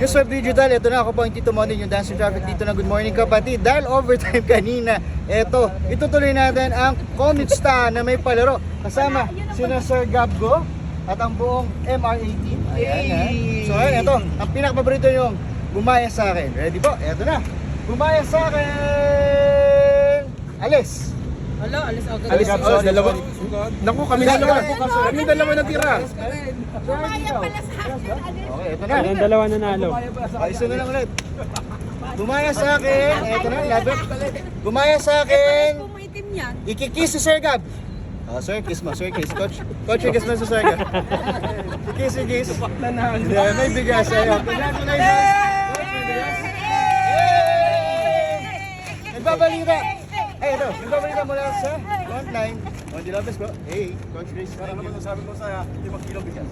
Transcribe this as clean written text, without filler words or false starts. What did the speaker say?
Yung Swipe Digital, ito na ako po ang Tito Mondin, yung dancing traffic dito na good morning kapatid. Dahil overtime kanina, itutuloy natin ang Komista na may palaro. Kasama sina Sir Gabgo at ang buong MRA team. Ayan. So ayan, ito, ang pinakapaborito yung gumaya sa akin. Ready po? Ito na. Gumaya sa akin! Alis! Hala, alis agad. Alis ako, dalawa. Naku, kami dalawa. Kami dalawa natira. Gumaya pala sa akin. Okay, ito na. Yung dalawa nanalo. Isa na lang ulit. Gumaya sa akin. Ito na, labit. Gumaya sa akin. Pumitim yan. Ikikiss si Sir Gab. Sir, kiss mo. Sir, kiss. Coach, kiss mo si Sir Gab. Kiss. Yeah, may bigas. Ayan. Congratulations. Coach, may bigas. Nagbabalita. Ay, ito. Nagbabalita mula sa frontline. Di Lopez ko. Hey, Coach Grace. Para naman sabi ko sa 5 kilong bigas.